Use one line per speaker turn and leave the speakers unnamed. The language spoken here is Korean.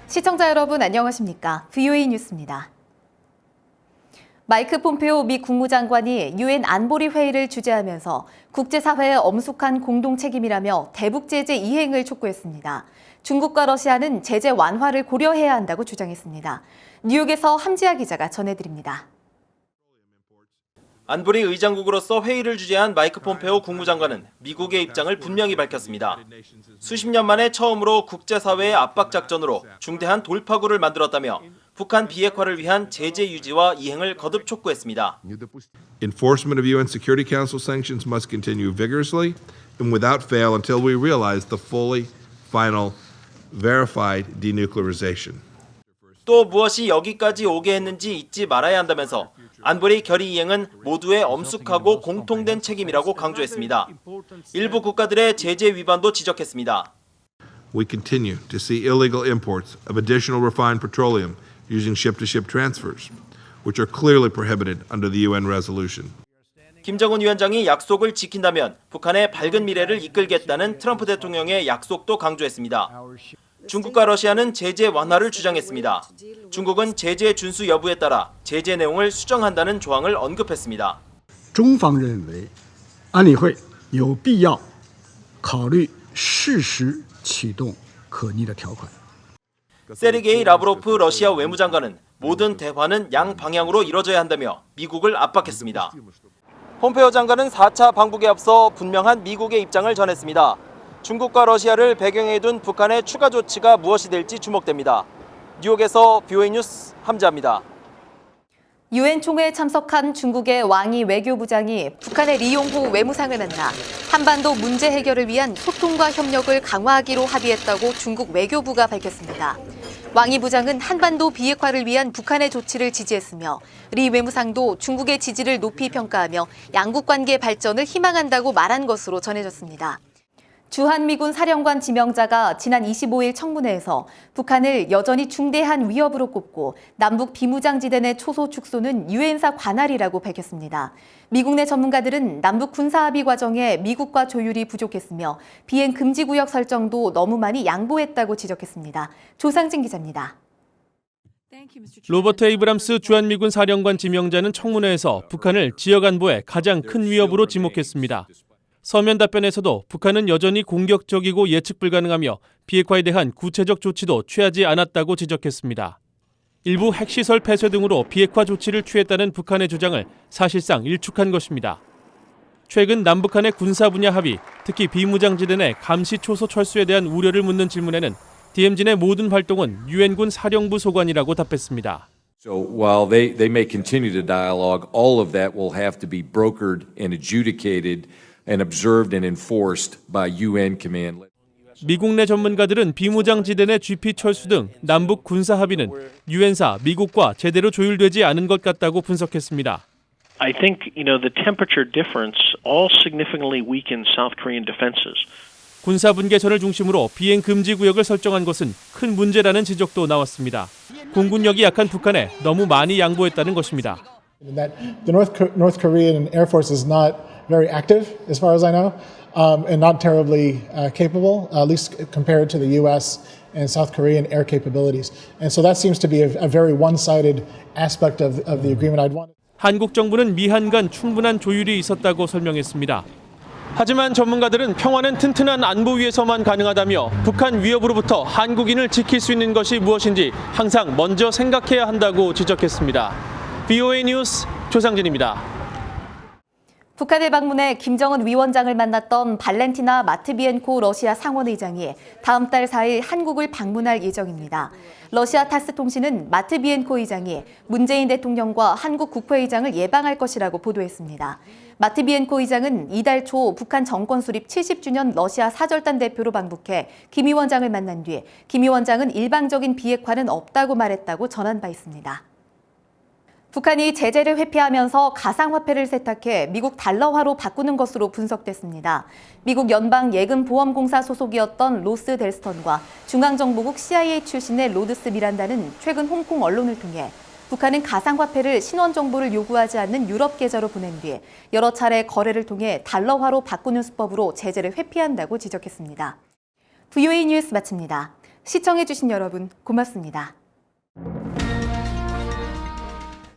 시청자 여러분 안녕하십니까? VOA 뉴스입니다. 마이크 폼페오 미 국무장관이 유엔 안보리 회의를 주재하면서 국제사회의 엄숙한 공동 책임이라며 대북 제재 이행을 촉구했습니다. 중국과 러시아는 제재 완화를 고려해야 한다고 주장했습니다. 뉴욕에서 함지아 기자가 전해드립니다.
안보리 의장국으로서 회의를 주재한 마이크 폼페오 국무장관은 미국의 입장을 분명히 밝혔습니다. 수십 년 만에 처음으로 국제사회의 압박작전으로 중대한 돌파구를 만들었다며 북한 비핵화를 위한 제재 유지와 이행을 거듭 촉구했습니다.
Enforcement of UN Security Council sanctions must continue vigorously and without fail until we realize the fully, final, verified denuclearization.
또 무엇이 여기까지 오게 했는지 잊지 말아야 한다면서 안보리 결의 이행은 모두의 엄숙하고 공통된 책임이라고 강조했습니다. 일부 국가들의 제재 위반도 지적했습니다.
We continue to see illegal imports of additional refined petroleum using ship-to-ship transfers, which are clearly prohibited under the UN resolution.
김정은 위원장이 약속을 지킨다면 북한의 밝은 미래를 이끌겠다는 트럼프 대통령의 약속도 강조했습니다. 중국과 러시아는 제재 완화를 주장했습니다. 중국은 제재 준수 여부에 따라 제재 내용을 수정한다는 조항을 언급했습니다.
中方认为安理会有必要考虑适时启动可拟的条款。
세르게이 라브로프 러시아 외무장관은 모든 대화는 양방향으로 이뤄져야 한다며 미국을 압박했습니다. 폼페오 장관은 4차 방북에 앞서 분명한 미국의 입장을 전했습니다. 중국과 러시아를 배경에 둔 북한의 추가 조치가 무엇이 될지 주목됩니다. 뉴욕에서 VOA 뉴스 함지아입니다.
유엔 총회에 참석한 중국의 왕이 외교부장이 북한의 리용호 외무상을 만나 한반도 문제 해결을 위한 소통과 협력을 강화하기로 합의했다고 중국 외교부가 밝혔습니다. 왕이 부장은 한반도 비핵화를 위한 북한의 조치를 지지했으며 리 외무상도 중국의 지지를 높이 평가하며 양국 관계 발전을 희망한다고 말한 것으로 전해졌습니다. 주한미군 사령관 지명자가 지난 25일 청문회에서 북한을 여전히 중대한 위협으로 꼽고 남북 비무장지대 내 초소 축소는 유엔사 관할이라고 밝혔습니다. 미국 내 전문가들은 남북 군사합의 과정에 미국과 조율이 부족했으며 비행 금지 구역 설정도 너무 많이 양보했다고 지적했습니다. 조상진 기자입니다.
로버트 에이브람스 주한미군 사령관 지명자는 청문회에서 북한을 지역 안보의 가장 큰 위협으로 지목했습니다. 서면 답변에서도 북한은 여전히 공격적이고 예측 불가능하며 비핵화에 대한 구체적 조치도 취하지 않았다고 지적했습니다. 일부 핵시설 폐쇄 등으로 비핵화 조치를 취했다는 북한의 주장을 사실상 일축한 것입니다. 최근 남북한의 군사 분야 합의, 특히 비무장지대 내 감시 초소 철수에 대한 우려를 묻는 질문에는 DMZ 내 모든 활동은 유엔군 사령부 소관이라고 답했습니다.
So while they may continue to dialogue, all of that will have to be brokered and adjudicated and observed and enforced by UN command.
미국 내 전문가들은 비무장지대 내 GP 철수 등 남북 군사 합의는 유엔사 미국과 제대로 조율되지 않은 것 같다고 분석했습니다.
I think, the temperature difference all significantly weakened South Korean defenses.
군사 분계선을 중심으로 비행 금지 구역을 설정한 것은 큰 문제라는 지적도 나왔습니다. 공군력이 약한 북한에 너무 많이 양보했다는 것입니다.
The North Korean Air Force is not very active, as far as I know, and not terribly capable, at least compared to the U.S. and South Korean air capabilities. And so that seems to be a very one-sided aspect of the agreement I'd want.
한국 정부는 미한 간 충분한 조율이 있었다고 설명했습니다. 하지만 전문가들은 평화는 튼튼한 안보 위에서만 가능하다며 북한 위협으로부터 한국인을 지킬 수 있는 것이 무엇인지 항상 먼저 생각해야 한다고 지적했습니다. VOA 뉴스 조상진입니다.
북한을 방문해 김정은 위원장을 만났던 발렌티나 마트비엔코 러시아 상원의장이 다음 달 4일 한국을 방문할 예정입니다. 러시아 타스 통신은 마트비엔코 의장이 문재인 대통령과 한국 국회의장을 예방할 것이라고 보도했습니다. 마트비엔코 의장은 이달 초 북한 정권 수립 70주년 러시아 사절단 대표로 방북해 김 위원장을 만난 뒤 김 위원장은 일방적인 비핵화는 없다고 말했다고 전한 바 있습니다. 북한이 제재를 회피하면서 가상화폐를 세탁해 미국 달러화로 바꾸는 것으로 분석됐습니다. 미국 연방예금보험공사 소속이었던 로스 델스턴과 중앙정보국 CIA 출신의 로드스 미란다는 최근 홍콩 언론을 통해 북한은 가상화폐를 신원 정보를 요구하지 않는 유럽 계좌로 보낸 뒤 여러 차례 거래를 통해 달러화로 바꾸는 수법으로 제재를 회피한다고 지적했습니다. VOA 뉴스 마칩니다. 시청해주신 여러분 고맙습니다.